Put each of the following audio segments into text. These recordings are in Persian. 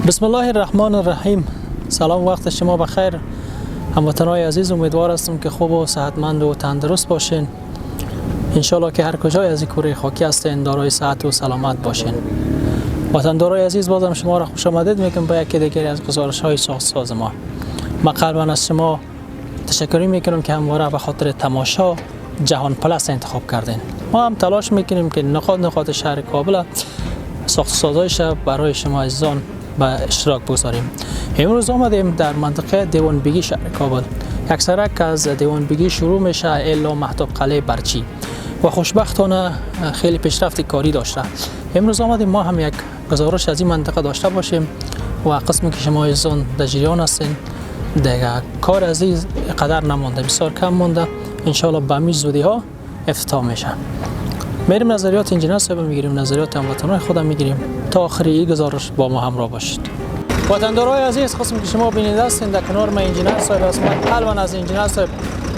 بسم الله الرحمن الرحیم. سلام، وقت شما بخیر هموطنان عزیز. امیدوار هستم که خوب و صحتمند و تندرست باشین. انشالله که هر کجای از این کره خاکی هستین دارای صحت و سلامت باشین. وطندارای عزیز، بازم شما را خوش آمدید میگم به یکی دیگری از گزارش‌های ساز ما. من قلباً از شما تشکر میکنم که همواره به خاطر تماشا جهان پلاس انتخاب کردین. ما هم تلاش میکنیم که نقاط شهر کابل ساخت‌وسازایش برای شما عزیزان به اشتراک بگذاریم. امروز آمدیم در منطقه دیوانبگی شهر کابل. یک سرک از دیوانبگی شروع میشه الا مهتاب قلعه برچی و خوشبختانه خیلی پیشرفت کاری داشته. امروز آمدیم ما هم یک گزارش از این منطقه داشته باشیم و قسمی که شما عزیزان در جریان هستین دیگه کار از این قدر نمانده، بسیار کم مونده. انشالله به همین زودی ها افتتاح میشه. میریم نظریات انجینر صاحب میگیریم، نظریات هموطنان خودم میگیریم. تا آخری این گزارش با ما همراه باشید. وطندارای عزیز، قسمی که شما بیننده هستین در کنار ما انجینر صاحب است. من قلباً از انجینر صاحب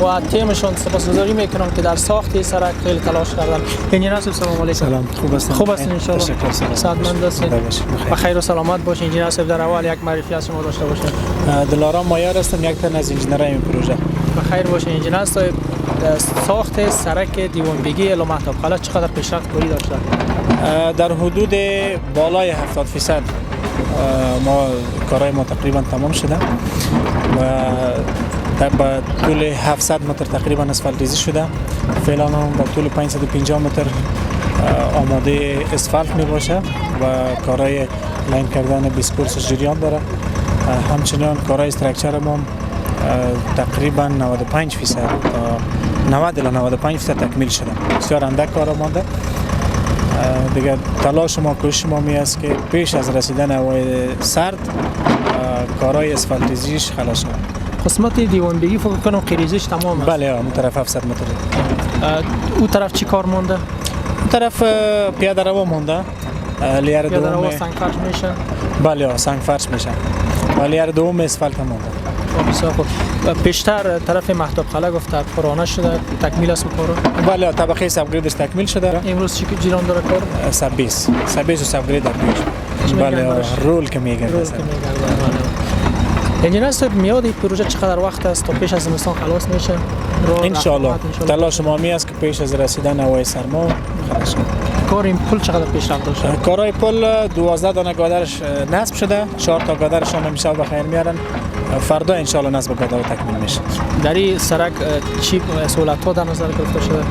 و تیمشون سپاسگزاری میکنم که در ساخت این سرک خیلی تلاش کردن. انجینر صاحب سلام علیکم. سلام، خوب هستین؟ خوب هستین ان شاء الله. تشکر. سعادتمند هستین؟ بخیر و سلامت باشین. انجینر صاحب در اول یک معرفی از شما داشته باشین. دلارام مایار هستم، یک تن از انجینرای این پروژه. بخیر باشین انجینر صاحب. ساخت سرک دیوانبگی الا مهتاب قلعه چقدر پیشرفت کاری داشته؟ در حدود بالای 70% ما کارهای ما تقریبا تمام شده و با طول 700 متر تقریبا اسفالت ریزی شده. فعلا هم با طول 550 متر آماده اسفالت می باشه و کارهای لاین کردن بیسکورس جریان داره. همچنین کارهای استراکچر ما تقریبا 95% 90 الی 95% تکمیل شده. بسیار اندک کار مانده. دیگه تلاش ما کوشش ما می است که پیش از رسیدن هوای سرد کارهای اسفالت ریزیش خلاص شود. قسمت دیوانبگی فکر کنم قیریزیش تمام است. بله، اون طرف 700 متر. اون طرف چی کار مونده؟ اون طرف پیاده رو مونده. لیر دوم سنگ فرش میشه. بله، سنگ فرش میشه. و لیر دوم اسفالت مونده. بسیار خوب. پیشتر طرف مهتاب قلعه گفت پرانه شده، تکمیل است کارو؟ بله، طبقه سابگریدش تکمیل شده. امروز چی جریان داره کار؟ سبیس و سابگرید در پیش. بله، رول که میگرده. انجینر صاحب، میاد این پروژه چقدر وقت است تا پیش از زمستان خلاص میشه؟ ان شاء الله تلاش ما می است که پیش از رسیدن هوای سرما خلاص شه. کار این پل چقدر پیشرفت داشته؟ کارهای پل 12 دانه گادرش نصب شده، 4 تا گادرش هم امشب بخیر میارن. فردا ان شاء الله نصب گادر تکمیل میشه. در این سرک چی سهولت‌ها در نظر گرفته شده؟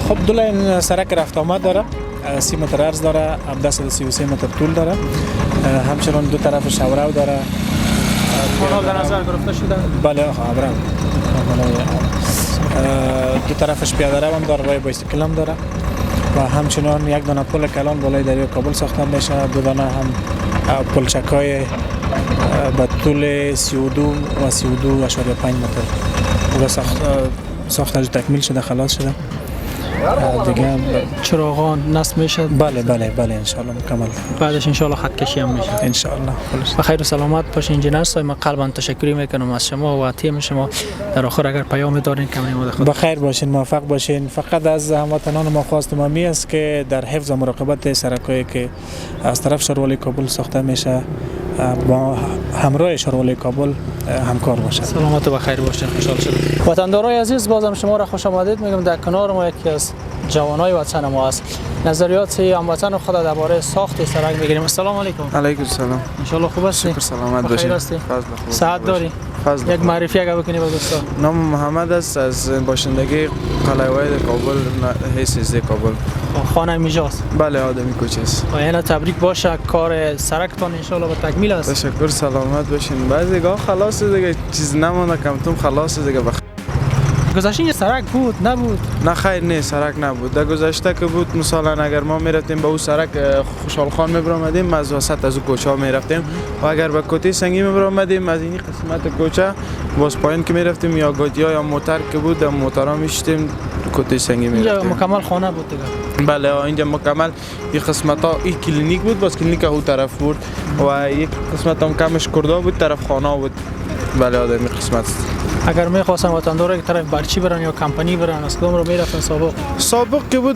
خب دو لین سرک رفت آمد داره، 30 متر عرض داره، 733 متر طول داره. همچنین دو طرف شورو داره. کانال در نظر گرفته شده؟ بله، ابرام. دو طرفش پیاده رو هم داره، راه بایسیکل هم داره و همچنین یک دانه پل کلان بالای دریا کابل ساخته میشه. دو دانه هم پلچکای با طول 32 و 32.5 متر و ساختش تکمیل شده، خلاص شده. دیگه چراغان نصب میشه؟ بله ان شاء الله مکمل. بعدش ان شاء الله خط کشی هم میشه ان شاء الله. بخیر و سلامت باشین انجینر صاحب. من قلباً تشکر میکنم از شما و تیم شما. در آخر اگر پیام دارین کمی مود خود بخیر باشین، موفق باشین. فقط از هموطنان ما خواست ما است که در حفظ و مراقبت سرکایی که از طرف شهروالی کابل ساخته میشه با همراه شهروالی کابل همکار باشه. سلامت و بخیر باشین. خوشحال شدم. وطندارای عزیز، بازم شما را خوش آمدید میگم. در کنار ما یکی از جوانای وطن ما است. نظریات هموطن خود درباره ساخت سرک میگیریم. السلام علیکم. علیکم السلام. ان شاء الله خوب هستی؟ شکر سلامت باشید. صحت داری؟ یک معرفی اگر بکنی با دوستان. نام محمد است، از باشندگی قلعه واحد کابل، حیث زی کابل. خانه میجاست؟ بله، آدمی کوچه است. و یعنی تبریک باشه، کار سرکتان ان شاء الله به تکمیل است. تشکر، سلامت باشین. بعضیگاه خلاص دیگه، چیز نمونه، کمتون خلاص دیگه. گذشته یه سرک بود نبود؟ نه خیر، نه سرک نبود. در گذشته که بود مثلا اگر ما میرفتیم به اون سرک خوشحال خان میبرامدیم، از وسط از اون کوچه ها میرفتیم و اگر به کوته سنگی میبرامدیم از این قسمت کوچه باز پایین که میرفتیم یا گادی ها یا موتر که بود در موترها میشتیم کوته سنگی میرفتیم. اینجا مکمل خانه بود دیگه؟ بله، اینجا مکمل. این قسمت ها این کلینیک بود، باز کلینیک اون طرف بود و یک قسمت هم کمش کرده بود، طرف خانه بود. بله، آدمی قسمت. اگر میخواستن وطندارا که طرف برچی برن یا کمپانی برن از کدوم رو میرفتن؟ سابق که بود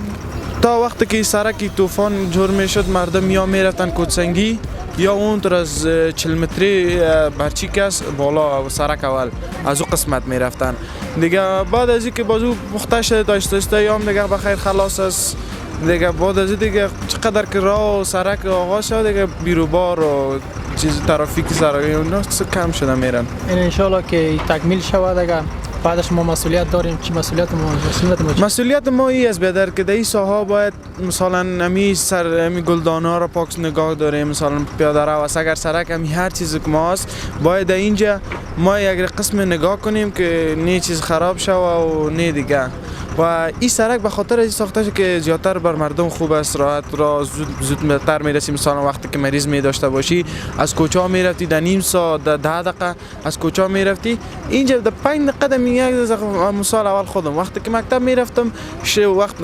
تا وقتی که سرک طوفان جور میشد مردم یا میرفتن کوتسنگی یا اون تر از 40 متری برچی کس بالا سرک اول از او قسمت میرفتن دیگه. بعد از اینکه بازو پخته شده داشته یا دیگه بخیر خلاص است دیگه. بعد از دیگه چقدر که راه و سرک آغاز شد دیگه بیروبار و چیز ترافیک سرایی اونا کم شده میرن. این انشالله که تکمیل شود دیگه بعدش ما مسئولیت داریم. چی مسئولیت ما؟ مسئولیت ما ای است بیادر که در این ساحه باید مثلا امی گلدانه ها را پاک نگاه داریم، مثلا پیاده رو است. اگر سرک همی هر چیز که ما است باید در اینجا ما یک قسم نگاه کنیم که نه چیز خراب شوه و نه دیگه. و این سرک به خاطر از ساخته شده که زیادتر بر مردم خوب است، راحت را زودتر میرسی. مثلا وقتی که مریض می داشته باشی از کوچه میرفتی در نیم ساعت در 10 دقیقه از کوچه میرفتی. اینجا در 5 دقیقه مثال اول خودم وقتی که مکتب میرفتم وقت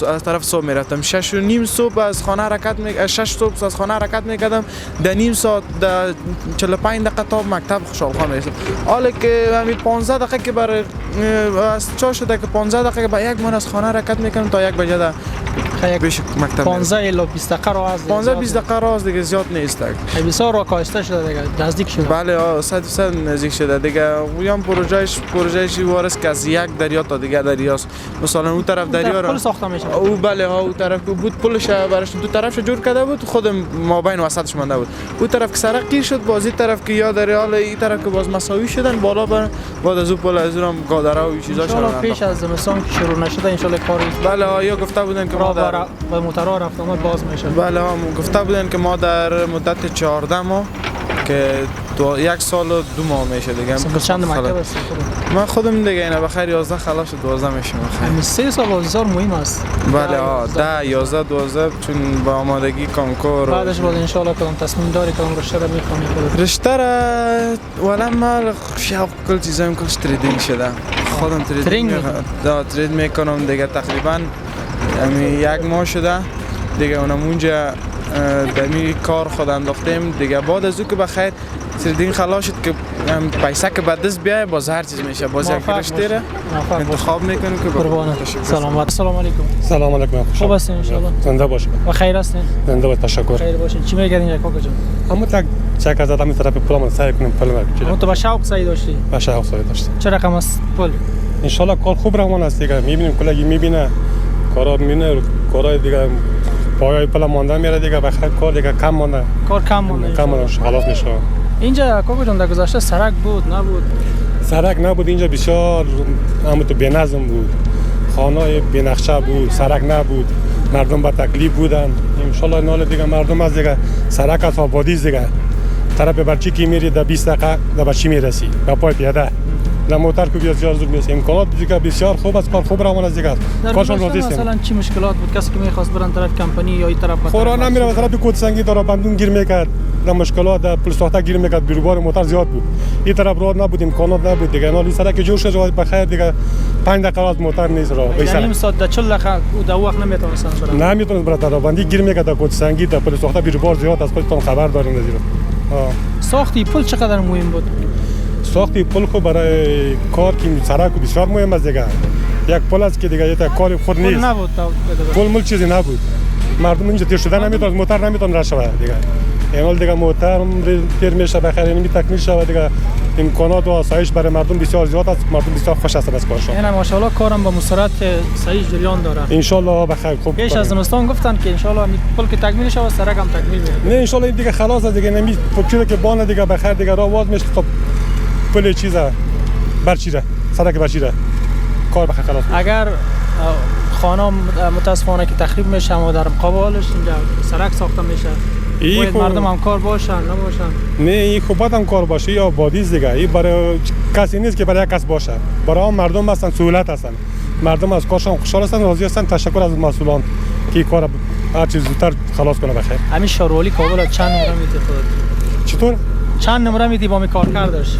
از طرف صبح میرفتم 6 و نیم صبح از خانه حرکت 6 صبح از خانه حرکت میکردم در نیم ساعت در 45 دقیقه تا مکتب خوشحال خان میرسم. حالا که همین 15 دقیقه که برای از چا شده که 15 دقیقه با یک من از خانه حرکت میکنم تا 1 بجه در بیش مکتب 15 الی 20 دقیقه راه است. 15 20 دقیقه راه است دیگه، زیاد نیست. بسیار راه کاسته شده دیگه، نزدیک شده. بله 100% نزدیک شده دیگه. ویام پروژهش وارث که از یک دریا تا دیگه دریاست. مثلا اون طرف دریا پل ساخته میشه. او بله ها اون طرف بود پلش براش دو طرفش جور کرده بود، خود مابین وسطش مونده بود. اون طرف که سرک گیر شد بازی طرف که یا دریا این طرف که باز مساوی شدن بالا بعد از اون پل از اونم گادره و چیزا شدن. پیش از زمستان که شروع نشده ان شاء الله کاری. بله یا گفته بودن که ما در موتورها رفت آمد باز میشه. بله گفته بودن که ما در مدت 14 ماه که 1 سال و 2 ماه میشه دیگه. چند مکتب است؟ من خودم دیگه اینا بخیر 11 خلاص 12 میشم. همین 3 سال بسیار مهم است. بله 10 11 12 چون با آمادگی کنکور بعدش باز ان شاء الله کدام تصمیم داری کدام رشته رو میخونی؟ رشته را ولی من شوق کل چیزایم کلش تریدینگ شده. خودم ترید میکنم دیگه. تقریبا همین 1 ماه شده دیگه. اونم اونجا در می کار خود انداختیم دیگه. بعد از او که بخیر تریدینگ خلاص شد که پیسه که به دست بیای باز هر چیز میشه. باز یک رشته را انتخاب میکنیم که قربان سلامت. السلام علیکم. سلام علیکم. خوب هستین ان شاء الله؟ زنده باشید. و خیر هستین؟ زنده باشید. تشکر. خیر باشین. چی میگردین یک کاکا جان؟ اما تک چک از آدم طرف پلم سعی کنیم پلم رو. اما تو با شوق سعی داشتی؟ با شوق سعی داشتم. چه رقم است پل؟ ان شاء الله کار خوب روان است دیگه. میبینیم کلاگی میبینه کارا میبینه کارای دیگه پایای پل مونده میره دیگه. بخیر کار دیگه کم مونده. کار کم مونده. خلاص میشه. اینجا کاکا جان در گذشته سرک بود نبود؟ سرک نبود اینجا بسیار اما تو بی‌نظم بود. خانه‌های بی‌نقشه بود، سرک نبود. مردم با تکلیف بودن. ان شاء الله نال دیگه مردم از دیگه سرک از آبادی دیگه. طرف برچی کی میری در 20 دقیقه در برچی میرسی. با پای پیاده. در موتور که بسیار زود میرسی. امکانات دیگه بسیار خوب است، کار خوب روان است دیگه. کارشون راضی است. مثلا چی مشکلات بود کسی که می‌خواست برن طرف کمپانی یا این طرف خورا نمیره طرف کوتسنگی داره بندون گیر میکرد. در مشکلات در پل ساخته گیر میکرد. بیروبار موتور زیاد بود. این طرف راه نبود، امکانات نبود دیگه. نالی سرک جور شد بخیر دیگه 5 دقیقه از موتور نیست راه. یعنی نیم ساعت در 40 دقیقه در وقت نمیتونستن برن. نمیتونست برات راه بندی گیر میکرد. در کوتسنگی در پل ساخته بیروبار زیاد از خودتون خبر دارین زیرا. ساختی پل چقدر مهم بود؟ ساختی پل کو برای کار که سرک بسیار مهم است دیگه. یک پل است که دیگه یه کار خود نیست. پل نبود. پل مل چیزی نبود. مردم اینجا تیر شدن نمیتونن، موتور نمیتونن راه شود دیگه. اینال دیگه موتور تیر میشه بخیر اینی تکمیل شود دیگه. امکانات و آسایش برای مردم بسیار زیاد است. مردم بسیار خوش هستند از کارشون. یعنی ماشاءالله کارم با مسرت صحیح جریان داره. ان شاء الله بخیر خوب. پیش از زمستان گفتن که ان شاء الله پل که تکمیل شه و سرک هم تکمیل میشه. نه ان شاء الله این دیگه خلاص است دیگه. نمی فکر که بان دیگه بخیر دیگه راه واز میشه. خب پل چیزا برچیره سرک برچیره کار بخیر خلاص. اگر خانه متاسفانه که تخریب میشه و در مقابلش اینجا سرک ساخته میشه باید مردم هم کار باشن نباشن. نه این خوبات هم کار باشه یا بادیز دیگه. این برای کسی نیست که برای یک کس باشه. برای هم مردم هستن، سهولت هستن. مردم از کارشون خوشحال هستن، راضی هستن. تشکر از مسئولان که کار هر چیز زودتر خلاص کنه بخیر. همین شاروالی کابل چند نمره میدی خودت؟ چطور؟ چند نمره میدی با می کار کردش؟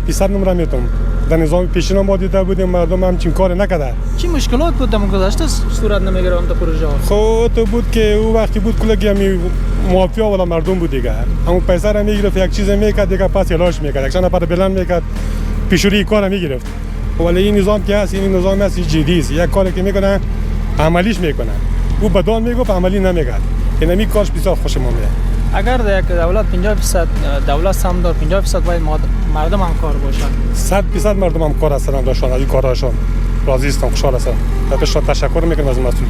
100% نمره میتونم. در نظام پیشین ما دیده بودیم مردم هم چین کار نکرده. چی مشکلات بود در گذشته صورت نمیگرفت در پروژه ها؟ خب تو بود که او وقتی بود کلگی همی موافیا ولا مردم بود دیگه. همون پیسه را میگرفت یک چیز میکرد دیگه پس علاج میکرد. یک نفر بلند میکرد پیشوری کار میگرفت. ولی این نظام که هست این نظام هست جدی است. یک کاری که میکنه عملیش میکنه. او بدون میگفت عملی نمیکرد. اینمی کارش بسیار خوشم میاد. اگر در یک دولت 50% دولت سهامدار 50% باید مردم هم کار باشن. 100% مردم هم کار هستن داشتن از این کارهاشون راضی هستم خوشحال هستم. تشکر تشکر میکنم از مسئول.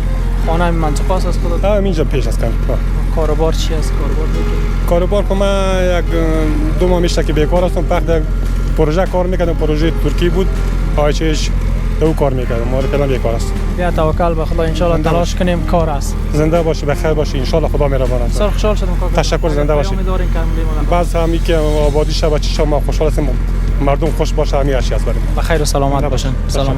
خانه منطقه است از خودت؟ اینجا پیش است کم. کاروبار چی است؟ کاروبار بگید. کاروبار که من یک 2 ماه میشه که بیکار هستم. فقط یک پروژه کار میکردم. پروژه ترکی بود. آیچش دو کار میکردم. ما الان بیکار است. بیا توکل به خدا ان شاء الله تلاش کنیم کار است. زنده باشی بخیر باشی ان شاء الله خدا مهربان است. سر خوشحال شدم کاکا. تشکر زنده باشی. باز همی که آبادی شود چه ما خوشحال هستیم. مردم خوش باشه همین اشیاء است بریم. بخیر و سلامت باشن. سلام.